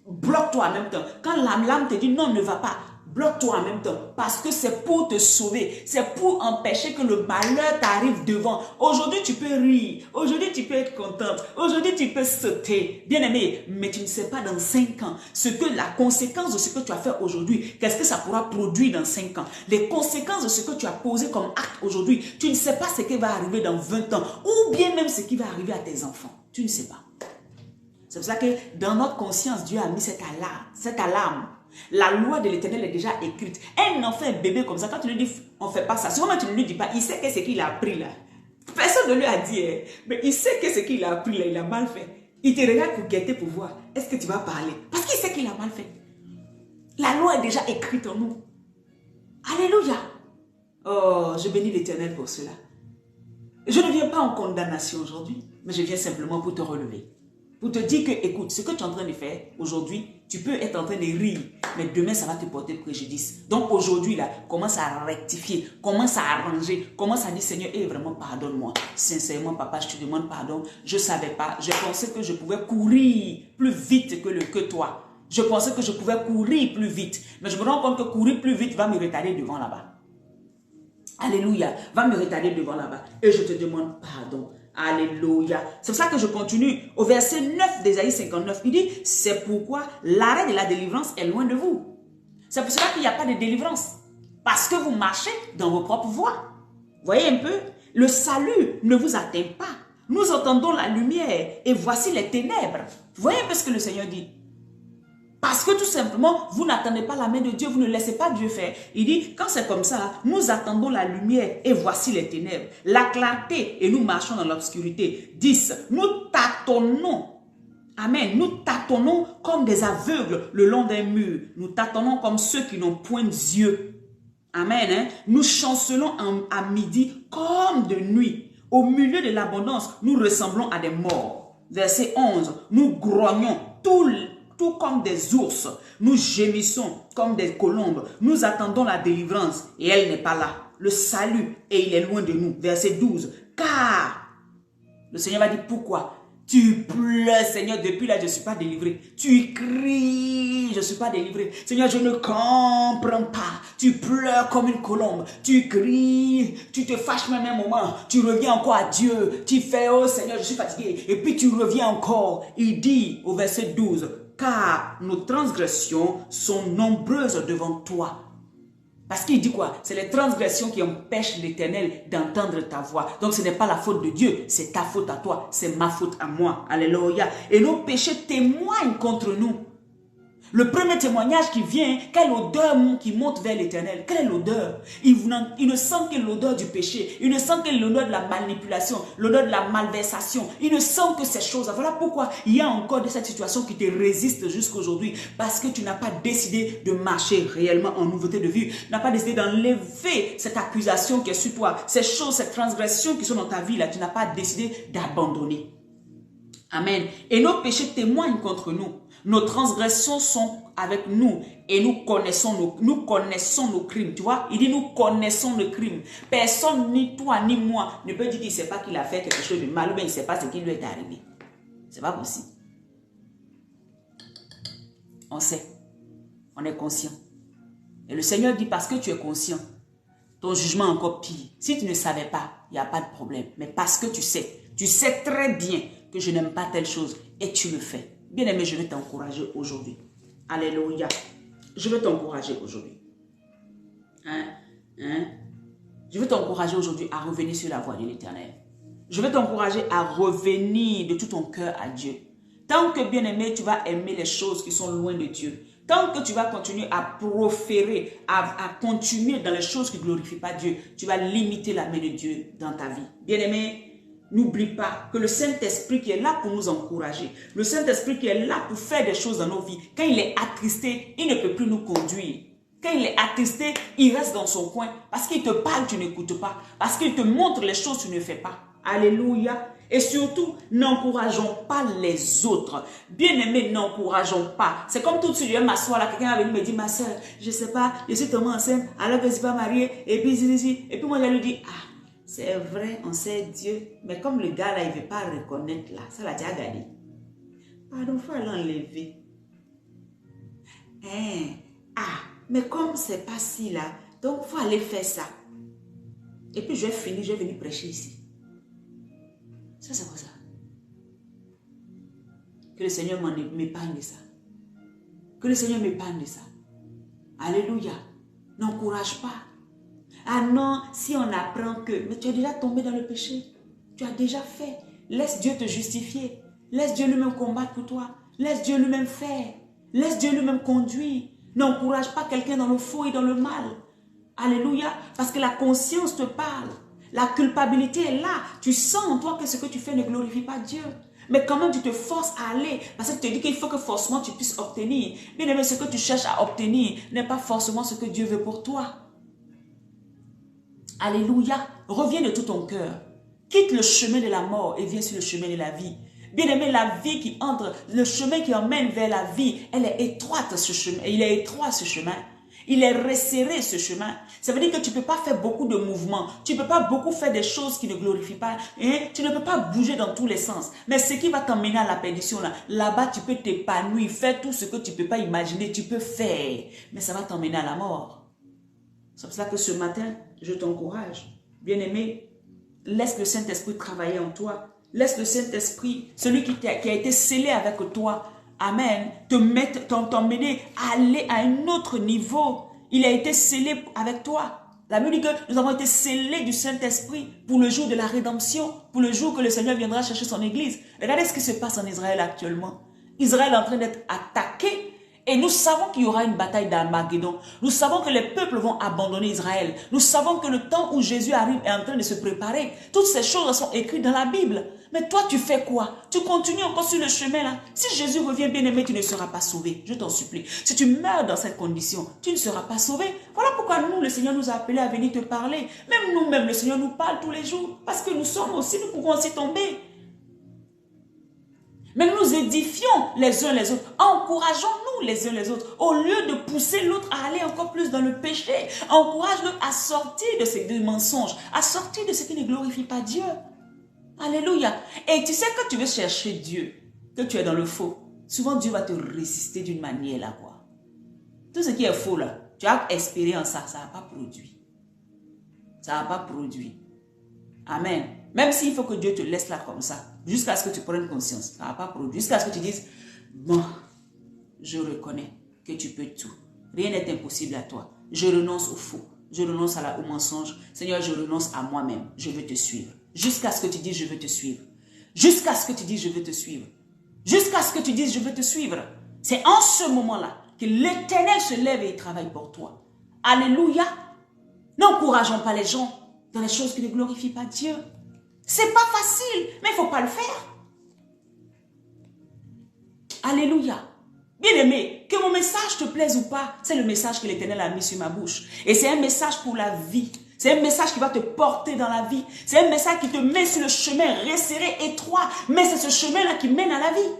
bloque-toi en même temps. Quand l'alarme te dit non, ne va pas. Bloque-toi en même temps parce que c'est pour te sauver. C'est pour empêcher que le malheur t'arrive devant. Aujourd'hui, tu peux rire. Aujourd'hui, tu peux être contente. Aujourd'hui, tu peux sauter. Bien-aimé, mais tu ne sais pas dans 5 ans la conséquence de ce que tu as fait aujourd'hui. Qu'est-ce que ça pourra produire dans 5 ans? Les conséquences de ce que tu as posé comme acte aujourd'hui. Tu ne sais pas ce qui va arriver dans 20 ans. Ou bien même ce qui va arriver à tes enfants. Tu ne sais pas. C'est pour ça que dans notre conscience, Dieu a mis cette alarme. La loi de l'Éternel est déjà écrite. Un enfant, un bébé comme ça, quand tu lui dis on ne fait pas ça, souvent tu ne lui dis pas, il sait que ce qu'il a appris là. Personne ne lui a dit, mais il sait que ce qu'il a appris là, il a mal fait. Il te regarde pour guetter, pour voir, est-ce que tu vas parler? Parce qu'il sait qu'il a mal fait. La loi est déjà écrite en nous. Alléluia. Oh, je bénis l'Éternel pour cela. Je ne viens pas en condamnation aujourd'hui, mais je viens simplement pour te relever. Pour te dire que, écoute, ce que tu es en train de faire aujourd'hui, tu peux être en train de rire, mais demain, ça va te porter préjudice. Donc aujourd'hui, là, commence à rectifier, commence à arranger, commence à dire, Seigneur, vraiment, pardonne-moi. Sincèrement, papa, je te demande pardon. Je ne savais pas. Je pensais que je pouvais courir plus vite que toi. Je pensais que je pouvais courir plus vite. Mais je me rends compte que courir plus vite va me retarder devant là-bas. Alléluia, va me retarder devant là-bas. Et je te demande pardon. Alléluia. C'est pour ça que je continue. Au verset 9 d'Ésaïe 59, il dit, c'est pourquoi l'arrêt de la délivrance est loin de vous. C'est pour cela qu'il n'y a pas de délivrance. Parce que vous marchez dans vos propres voies. Voyez un peu, le salut ne vous atteint pas. Nous entendons la lumière et voici les ténèbres. Voyez un peu ce que le Seigneur dit. Parce que tout simplement, vous n'attendez pas la main de Dieu, vous ne laissez pas Dieu faire. Il dit, quand c'est comme ça, nous attendons la lumière et voici les ténèbres. La clarté et nous marchons dans l'obscurité. 10. Nous tâtonnons. Amen. Nous tâtonnons comme des aveugles le long d'un mur. Nous tâtonnons comme ceux qui n'ont point d'yeux. Amen. Hein? Nous chancelons à midi comme de nuit. Au milieu de l'abondance, nous ressemblons à des morts. Verset 11. Nous grognons tout comme des ours, nous gémissons comme des colombes, nous attendons la délivrance et elle n'est pas là. Le salut et il est loin de nous. Verset 12. Car le Seigneur va dire pourquoi? Tu pleures, Seigneur, depuis là je ne suis pas délivré. Tu cries, je ne suis pas délivré. Seigneur, je ne comprends pas. Tu pleures comme une colombe. Tu cries, tu te fâches même un moment. Tu reviens encore à Dieu. Tu fais, oh Seigneur, je suis fatigué. Et puis tu reviens encore. Il dit au verset 12. Car nos transgressions sont nombreuses devant toi. Parce qu'il dit quoi? C'est les transgressions qui empêchent l'Éternel d'entendre ta voix. Donc ce n'est pas la faute de Dieu, c'est ta faute à toi, c'est ma faute à moi. Alléluia. Et nos péchés témoignent contre nous. Le premier témoignage qui vient, quelle odeur qui monte vers l'Éternel? Quelle est l'odeur? Il ne sent que l'odeur du péché. Il ne sent que l'odeur de la manipulation, l'odeur de la malversation. Il ne sent que ces choses. Voilà pourquoi il y a encore de cette situation qui te résiste jusqu'à aujourd'hui. Parce que tu n'as pas décidé de marcher réellement en nouveauté de vie. Tu n'as pas décidé d'enlever cette accusation qui est sur toi. Ces choses, ces transgressions qui sont dans ta vie, là, tu n'as pas décidé d'abandonner. Amen. Et nos péchés témoignent contre nous. Nos transgressions sont avec nous et nous connaissons nos crimes. Tu vois, il dit nous connaissons nos crimes. Personne, ni toi, ni moi, ne peut dire qu'il ne sait pas qu'il a fait quelque chose de mal ou bien il ne sait pas ce qui lui est arrivé. Ce n'est pas possible. On sait. On est conscient. Et le Seigneur dit parce que tu es conscient, ton jugement est encore pire. Si tu ne savais pas, il n'y a pas de problème. Mais parce que tu sais très bien que je n'aime pas telle chose et tu le fais. Bien-aimé, je vais t'encourager aujourd'hui. Alléluia. Je veux t'encourager aujourd'hui. Je veux t'encourager aujourd'hui à revenir sur la voie de l'Éternel. Je veux t'encourager à revenir de tout ton cœur à Dieu. Tant que, bien-aimé, tu vas aimer les choses qui sont loin de Dieu. Tant que tu vas continuer à proférer, à continuer dans les choses qui ne glorifient pas Dieu, tu vas limiter la main de Dieu dans ta vie. Bien-aimé, n'oublie pas que le Saint-Esprit qui est là pour nous encourager, le Saint-Esprit qui est là pour faire des choses dans nos vies, quand il est attristé, il ne peut plus nous conduire. Quand il est attristé, il reste dans son coin. Parce qu'il te parle, tu n'écoutes pas. Parce qu'il te montre les choses, tu ne fais pas. Alléluia. Et surtout, n'encourageons pas les autres. Bien-aimés, n'encourageons pas. C'est comme tout de suite, je vais m'asseoir là, quelqu'un va venir me dire, ma soeur, je ne sais pas, je suis tombée enceinte, alors que je ne suis pas mariée, et puis moi je lui dis, ah, c'est vrai, on sait Dieu. Mais comme le gars là, il ne veut pas reconnaître là, ça l'a déjà gagné. Pardon, il faut l'enlever. Mais comme c'est pas si là, donc il faut aller faire ça. Et puis je vais finir, je vais venir prêcher ici. Ça c'est quoi ça? Que le Seigneur m'épargne de ça. Que le Seigneur m'épargne de ça. Alléluia. N'encourage pas. Ah non, si on apprend que... Mais tu as déjà tombé dans le péché. Tu as déjà fait. Laisse Dieu te justifier. Laisse Dieu lui-même combattre pour toi. Laisse Dieu lui-même faire. Laisse Dieu lui-même conduire. N'encourage pas quelqu'un dans le faux et dans le mal. Alléluia. Parce que la conscience te parle. La culpabilité est là. Tu sens en toi que ce que tu fais ne glorifie pas Dieu. Mais quand même, tu te forces à aller parce que tu te dis qu'il faut que forcément tu puisses obtenir. Bien aimé, ce que tu cherches à obtenir n'est pas forcément ce que Dieu veut pour toi. Alléluia. Reviens de tout ton cœur. Quitte le chemin de la mort et viens sur le chemin de la vie. Bien aimé, la vie qui entre, le chemin qui emmène vers la vie, elle est étroite ce chemin. Il est étroit ce chemin. Il est resserré ce chemin. Ça veut dire que tu ne peux pas faire beaucoup de mouvements. Tu ne peux pas beaucoup faire des choses qui ne glorifient pas. Hein? Tu ne peux pas bouger dans tous les sens. Mais ce qui va t'emmener à la perdition, là-bas, tu peux t'épanouir, faire tout ce que tu ne peux pas imaginer. Tu peux faire. Mais ça va t'emmener à la mort. C'est pour ça que ce matin, je t'encourage. Bien-aimé, laisse le Saint-Esprit travailler en toi. Laisse le Saint-Esprit, celui qui a été scellé avec toi, amen, t'emmener à aller à un autre niveau. Il a été scellé avec toi. La Bible dit que nous avons été scellés du Saint-Esprit pour le jour de la rédemption, pour le jour que le Seigneur viendra chercher son église. Regardez ce qui se passe en Israël actuellement. Israël est en train d'être attaqué. Et nous savons qu'il y aura une bataille d'Armageddon. Nous savons que les peuples vont abandonner Israël. Nous savons que le temps où Jésus arrive est en train de se préparer. Toutes ces choses sont écrites dans la Bible. Mais toi, tu fais quoi? Tu continues encore sur le chemin là. Si Jésus revient bien aimé, tu ne seras pas sauvé. Je t'en supplie. Si tu meurs dans cette condition, tu ne seras pas sauvé. Voilà pourquoi nous, le Seigneur nous a appelés à venir te parler. Même nous-mêmes, le Seigneur nous parle tous les jours. Parce que nous sommes aussi, nous pouvons aussi tomber. Mais nous édifions les uns les autres. Encourageons-nous les uns les autres. Au lieu de pousser l'autre à aller encore plus dans le péché, encourage-le à sortir de ces deux mensonges, à sortir de ce qui ne glorifie pas Dieu. Alléluia. Et tu sais que tu veux chercher Dieu, que tu es dans le faux. Souvent Dieu va te résister d'une manière là, quoi. Tout ce qui est faux là, tu as espéré en ça, ça n'a pas produit. Ça n'a pas produit. Amen. Même s'il faut que Dieu te laisse là comme ça, jusqu'à ce que tu prennes conscience, ça n'a pas produit. Jusqu'à ce que tu dises, bon, je reconnais que tu peux tout. Rien n'est impossible à toi. Je renonce au faux. Je renonce au mensonge. Seigneur, je renonce à moi-même. Je veux te suivre. Jusqu'à ce que tu dises, je veux te suivre. Jusqu'à ce que tu dises, je veux te suivre. Jusqu'à ce que tu dises, je veux te suivre. C'est en ce moment-là que l'Éternel se lève et il travaille pour toi. Alléluia. N'encourageons pas les gens dans les choses qui ne glorifient pas Dieu. C'est pas facile, mais il ne faut pas le faire. Alléluia. Bien-aimé, que mon message te plaise ou pas, c'est le message que l'Éternel a mis sur ma bouche. Et c'est un message pour la vie. C'est un message qui va te porter dans la vie. C'est un message qui te met sur le chemin resserré, étroit. Mais c'est ce chemin-là qui mène à la vie.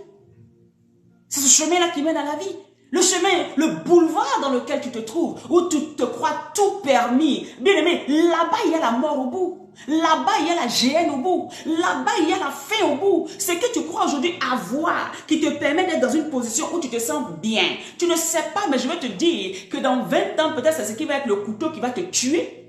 C'est ce chemin-là qui mène à la vie. Le chemin, le boulevard dans lequel tu te trouves, où tu te crois tout permis. Bien-aimé, là-bas, il y a la mort au bout. Là-bas, il y a la géhenne au bout. Là-bas, il y a la faim au bout. Ce que tu crois aujourd'hui avoir, qui te permet d'être dans une position où tu te sens bien. Tu ne sais pas, mais je vais te dire que dans 20 ans, peut-être c'est ce qui va être le couteau qui va te tuer.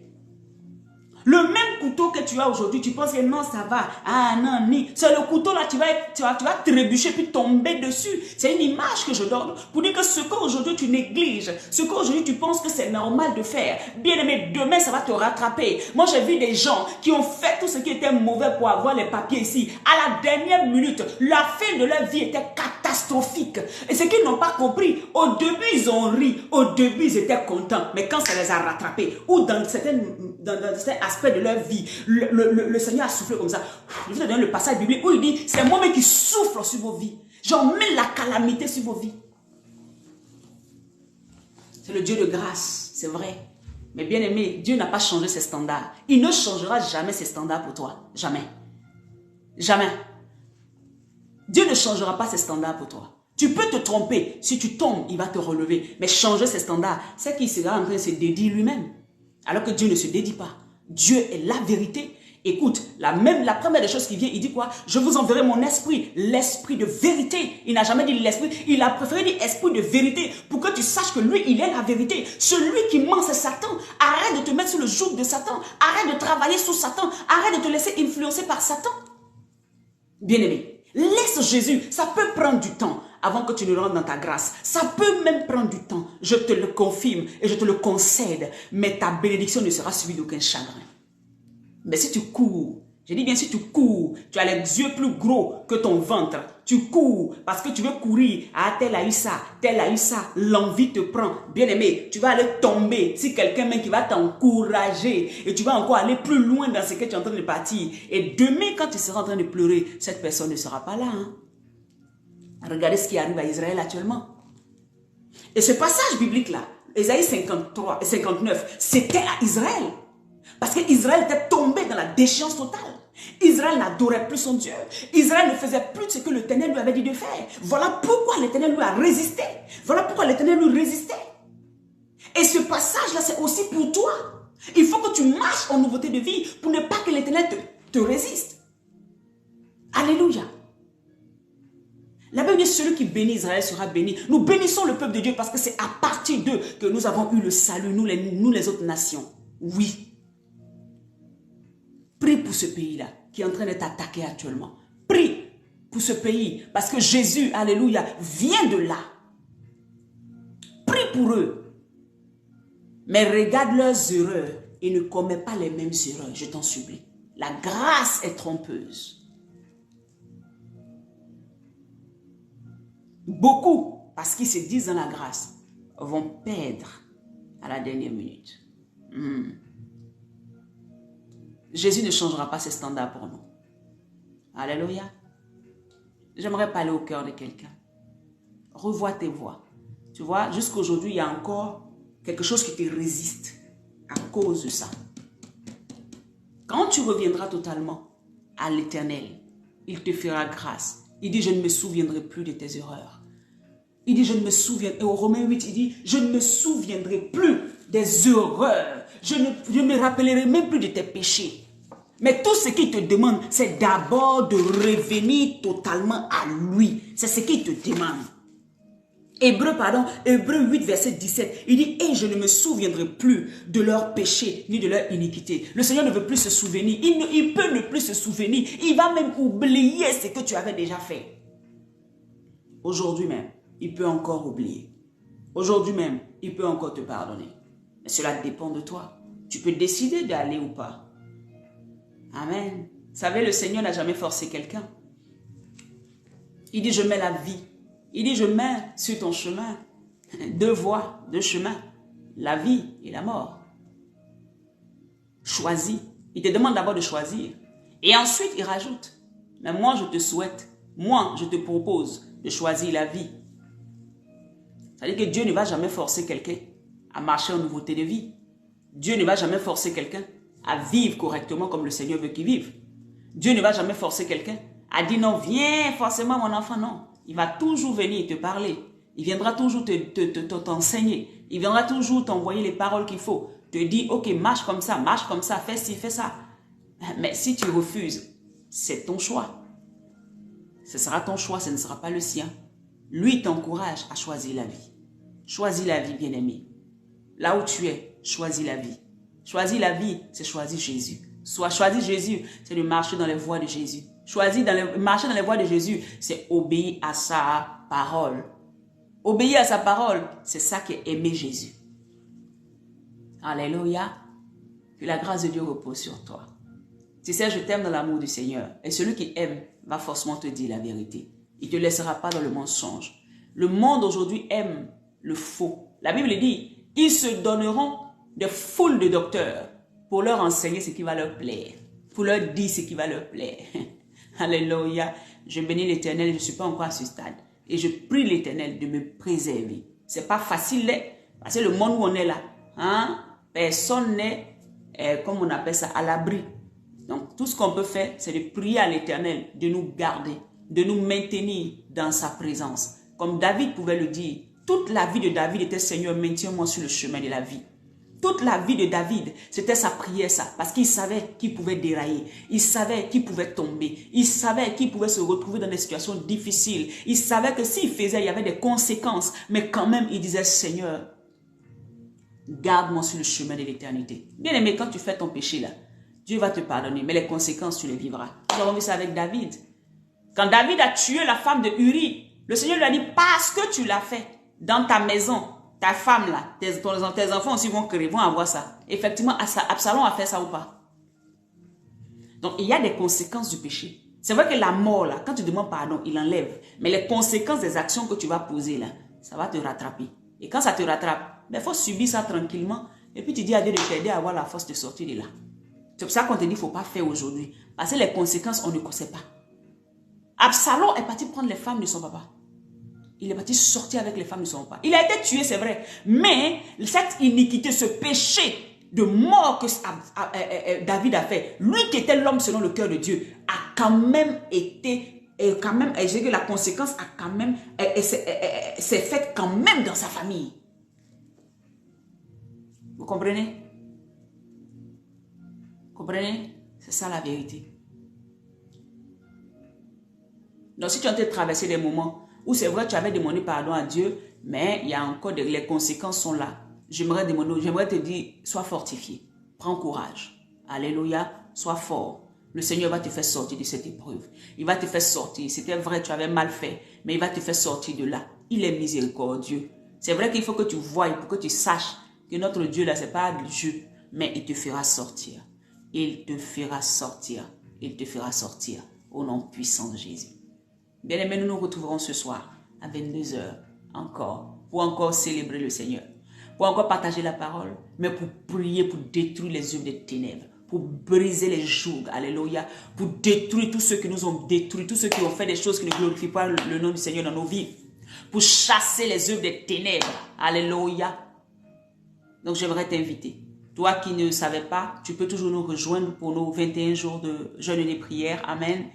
Le même couteau que tu as aujourd'hui, tu penses que non, ça va. Ah non, ni. C'est le couteau là, tu vas trébucher puis tomber dessus. C'est une image que je donne pour dire que ce qu'aujourd'hui tu négliges, ce qu'aujourd'hui tu penses que c'est normal de faire, bien aimé, demain ça va te rattraper. Moi j'ai vu des gens qui ont fait tout ce qui était mauvais pour avoir les papiers ici. À la dernière minute, la fin de leur vie était catastrophique. Et ce qu'ils n'ont pas compris, au début ils ont ri, au début ils étaient contents, mais quand ça les a rattrapés, ou dans certains aspects de leur vie, le Seigneur a soufflé comme ça. Je vais te donner le passage biblique où il dit, c'est moi-même qui souffle sur vos vies. J'en mets la calamité sur vos vies. C'est le Dieu de grâce, c'est vrai. Mais bien aimé, Dieu n'a pas changé ses standards. Il ne changera jamais ses standards pour toi. Jamais. Jamais. Dieu ne changera pas ses standards pour toi. Tu peux te tromper. Si tu tombes, il va te relever. Mais changer ses standards, c'est qu'il sera en train de se dédier lui-même. Alors que Dieu ne se dédie pas. Dieu est la vérité. Écoute, la première des choses qui vient, il dit quoi? Je vous enverrai mon esprit, l'esprit de vérité. Il n'a jamais dit l'esprit, il a préféré dire esprit de vérité pour que tu saches que lui, il est la vérité. Celui qui ment, c'est Satan. Arrête de te mettre sous le joug de Satan. Arrête de travailler sous Satan. Arrête de te laisser influencer par Satan. Bien-aimé, laisse Jésus. Ça peut prendre du temps avant que tu ne rentres dans ta grâce. Ça peut même prendre du temps. Je te le confirme et je te le concède. Mais ta bénédiction ne sera suivie d'aucun chagrin. Mais si tu cours Je dis bien si tu cours, tu as les yeux plus gros que ton ventre. Tu cours parce que tu veux courir. Ah, tel a eu ça, tel a eu ça. L'envie te prend. Bien aimé, tu vas aller tomber. Si quelqu'un même qui va t'encourager et tu vas encore aller plus loin dans ce que tu es en train de partir. Et demain, quand tu seras en train de pleurer, cette personne ne sera pas là. Hein? Regardez ce qui arrive à Israël actuellement. Et ce passage biblique-là, Ésaïe 53 et 59, c'était à Israël. Parce qu'Israël était tombé dans la déchéance totale. Israël n'adorait plus son Dieu. Israël ne faisait plus ce que l'Éternel lui avait dit de faire. Voilà pourquoi l'Éternel lui a résisté. Voilà pourquoi l'Éternel lui résistait. Et ce passage-là, c'est aussi pour toi. Il faut que tu marches en nouveauté de vie pour ne pas que l'Éternel te résiste. Alléluia. La Bible dit, celui qui bénit Israël sera béni. Nous bénissons le peuple de Dieu parce que c'est à partir d'eux que nous avons eu le salut, nous les autres nations. Oui. Prie pour ce pays-là qui est en train d'être attaqué actuellement. Prie pour ce pays parce que Jésus, alléluia, vient de là. Prie pour eux. Mais regarde leurs erreurs et ne commets pas les mêmes erreurs, je t'en supplie. La grâce est trompeuse. Beaucoup, parce qu'ils se disent dans la grâce, vont perdre à la dernière minute. Jésus ne changera pas ses standards pour nous. Alléluia. J'aimerais parler au cœur de quelqu'un. Revois tes voies. Tu vois, jusqu'aujourd'hui, il y a encore quelque chose qui te résiste à cause de ça. Quand tu reviendras totalement à l'Éternel, il te fera grâce. Il dit, je ne me souviendrai plus de tes erreurs. Il dit, je ne me souviens. Et au Romains 8, il dit, je ne me souviendrai plus des erreurs. Je ne me rappellerai même plus de tes péchés. Mais tout ce qu'il te demande, c'est d'abord de revenir totalement à lui. C'est ce qu'il te demande. Hébreux 8, verset 17, il dit, et je ne me souviendrai plus de leurs péchés ni de leur iniquité. Le Seigneur ne veut plus se souvenir. Il peut ne plus se souvenir. Il va même oublier ce que tu avais déjà fait. Aujourd'hui même, il peut encore oublier. Aujourd'hui même, il peut encore te pardonner. Mais cela dépend de toi. Tu peux décider d'aller ou pas. Amen. Vous savez, le Seigneur n'a jamais forcé quelqu'un. Il dit, je mets la vie. Il dit, je mets sur ton chemin 2 voies, 2 chemins. La vie et la mort. Choisis. Il te demande d'abord de choisir. Et ensuite, il rajoute, mais moi, je te souhaite, moi, je te propose de choisir la vie. C'est-à-dire que Dieu ne va jamais forcer quelqu'un à marcher en nouveauté de vie. Dieu ne va jamais forcer quelqu'un à vivre correctement comme le Seigneur veut qu'il vive. Dieu ne va jamais forcer quelqu'un à dire non, viens forcément mon enfant, non. Il va toujours venir te parler. Il viendra toujours t'enseigner. Il viendra toujours t'envoyer les paroles qu'il faut. Te dire, ok, marche comme ça, fais ci, fais ça. Mais si tu refuses, c'est ton choix. Ce sera ton choix, ce ne sera pas le sien. Lui t'encourage à choisir la vie. Choisis la vie, bien-aimé. Là où tu es, choisis la vie. Choisir la vie, c'est choisir Jésus. Choisir Jésus, c'est de marcher dans les voies de Jésus. Marcher dans les voies de Jésus, c'est obéir à sa parole. Obéir à sa parole, c'est ça qui est aimer Jésus. Alléluia. Que la grâce de Dieu repose sur toi. Tu sais, je t'aime dans l'amour du Seigneur. Et celui qui aime va forcément te dire la vérité. Il ne te laissera pas dans le mensonge. Le monde aujourd'hui aime le faux. La Bible dit, ils se donneront des foules de docteurs pour leur enseigner ce qui va leur plaire. Pour leur dire ce qui va leur plaire. Alléluia. Je bénis l'Éternel, je ne suis pas encore à ce stade. Et je prie l'Éternel de me préserver. Ce n'est pas facile, parce que le monde où on est là, hein, personne n'est, comme on appelle ça, à l'abri. Donc tout ce qu'on peut faire, c'est de prier à l'Éternel de nous garder, de nous maintenir dans sa présence. Comme David pouvait le dire, toute la vie de David était, Seigneur, maintiens-moi sur le chemin de la vie. Toute la vie de David, c'était sa prière, ça. Parce qu'il savait qu'il pouvait dérailler. Il savait qu'il pouvait tomber. Il savait qu'il pouvait se retrouver dans des situations difficiles. Il savait que s'il faisait, il y avait des conséquences. Mais quand même, il disait, Seigneur, garde-moi sur le chemin de l'éternité. Bien aimé, quand tu fais ton péché là, Dieu va te pardonner. Mais les conséquences, tu les vivras. Nous avons vu ça avec David. Quand David a tué la femme de Uri, le Seigneur lui a dit, parce que tu l'as fait dans ta maison, ta femme là, tes enfants aussi vont avoir ça. Effectivement, Absalom a fait ça ou pas? Donc, il y a des conséquences du péché. C'est vrai que la mort, là, quand tu demandes pardon, il enlève. Mais les conséquences des actions que tu vas poser, là, ça va te rattraper. Et quand ça te rattrape, il faut subir ça tranquillement. Et puis tu dis à Dieu de t'aider à avoir la force de sortir de là. C'est pour ça qu'on te dit qu'il ne faut pas faire aujourd'hui. Parce que les conséquences, on ne connaît pas. Absalom est parti prendre les femmes de son papa. Il est parti sortir avec les femmes de son papa. Il a été tué, c'est vrai. Mais cette iniquité, ce péché de mort que David a fait, lui qui était l'homme selon le cœur de Dieu, a quand même été, je dis que la conséquence a quand même, s'est faite quand même dans sa famille. Vous comprenez? Vous comprenez? C'est ça la vérité. Donc si tu es en train de traverser des moments où c'est vrai tu avais demandé pardon à Dieu, mais il y a encore les conséquences sont là. J'aimerais te dire, sois fortifié. Prends courage. Alléluia, sois fort. Le Seigneur va te faire sortir de cette épreuve. Il va te faire sortir. C'était vrai, tu avais mal fait, mais il va te faire sortir de là. Il est miséricordieux. C'est vrai qu'il faut que tu voies, pour que tu saches que notre Dieu là, ce n'est pas le jeu, mais il te fera sortir. Il te fera sortir. Il te fera sortir. Au nom puissant de Jésus. Bien-aimés, nous nous retrouverons ce soir à 22 h encore, pour encore célébrer le Seigneur, pour encore partager la parole, mais pour prier, pour détruire les œuvres des ténèbres, pour briser les jougs, alléluia, pour détruire tous ceux qui nous ont détruits, tous ceux qui ont fait des choses qui ne glorifient pas le nom du Seigneur dans nos vies, pour chasser les œuvres des ténèbres, alléluia. Donc j'aimerais t'inviter. Toi qui ne savais pas, tu peux toujours nous rejoindre pour nos 21 jours de jeûne et de prière, amen.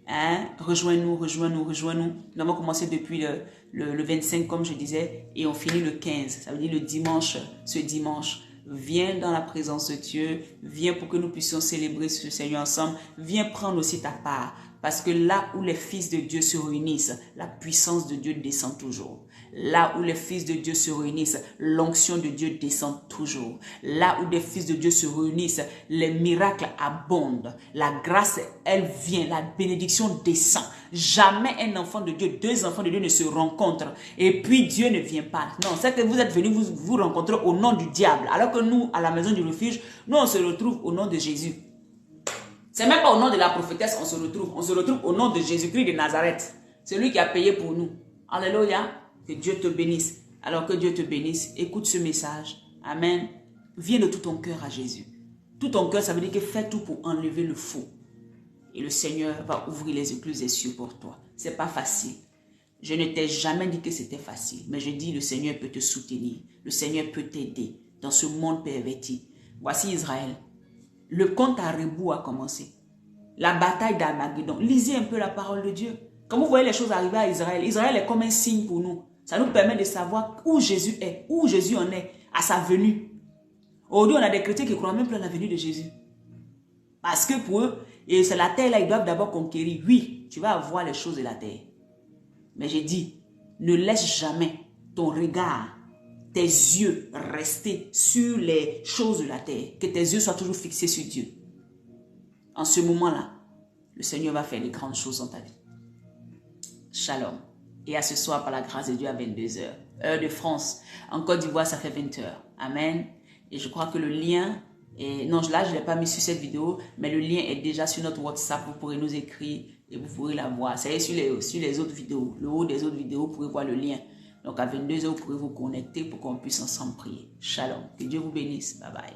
Hein? Rejoins-nous. Nous avons commencé depuis le 25 comme je disais et on finit le 15. Ça veut dire le dimanche, ce dimanche. Viens dans la présence de Dieu. Viens pour que nous puissions célébrer ce Seigneur ensemble. Viens prendre aussi ta part. Parce que là où les fils de Dieu se réunissent, la puissance de Dieu descend toujours. Là où les fils de Dieu se réunissent, l'onction de Dieu descend toujours. Là où des fils de Dieu se réunissent, les miracles abondent. La grâce, elle vient, la bénédiction descend. Jamais un enfant de Dieu, deux enfants de Dieu ne se rencontrent et puis Dieu ne vient pas. Non, c'est que vous êtes venus vous rencontrer au nom du diable. Alors que nous, à la maison du refuge, nous on se retrouve au nom de Jésus. C'est même pas au nom de la prophétesse qu'on se retrouve. On se retrouve au nom de Jésus-Christ de Nazareth. Celui qui a payé pour nous. Alléluia. Que Dieu te bénisse. Alors que Dieu te bénisse, écoute ce message. Amen. Viens de tout ton cœur à Jésus. Tout ton cœur, ça veut dire que fais tout pour enlever le faux. Et le Seigneur va ouvrir les écluses des cieux pour toi. C'est pas facile. Je ne t'ai jamais dit que c'était facile. Mais je dis, le Seigneur peut te soutenir. Le Seigneur peut t'aider dans ce monde perverti. Voici Israël. Le compte à rebours a commencé. La bataille d'Armageddon. Lisez un peu la parole de Dieu. Quand vous voyez les choses arriver à Israël, Israël est comme un signe pour nous. Ça nous permet de savoir où Jésus est, où Jésus en est, à sa venue. Aujourd'hui, on a des chrétiens qui ne croient même plus à la venue de Jésus. Parce que pour eux, et c'est la terre là, ils doivent d'abord conquérir. Oui, tu vas avoir les choses de la terre. Mais j'ai dit, ne laisse jamais ton regard, tes yeux rester sur les choses de la terre. Que tes yeux soient toujours fixés sur Dieu. En ce moment-là, le Seigneur va faire de grandes choses dans ta vie. Shalom. Et à ce soir, par la grâce de Dieu, à 22 h. Heure de France. En Côte d'Ivoire, ça fait 20 h. Amen. Et je crois que le lien est... Non, là, je ne l'ai pas mis sur cette vidéo, mais le lien est déjà sur notre WhatsApp. Vous pourrez nous écrire et vous pourrez la voir. Ça y est, sur les autres vidéos. Le haut des autres vidéos, vous pourrez voir le lien. Donc, à 22 h, vous pourrez vous connecter pour qu'on puisse ensemble prier. Shalom. Que Dieu vous bénisse. Bye bye.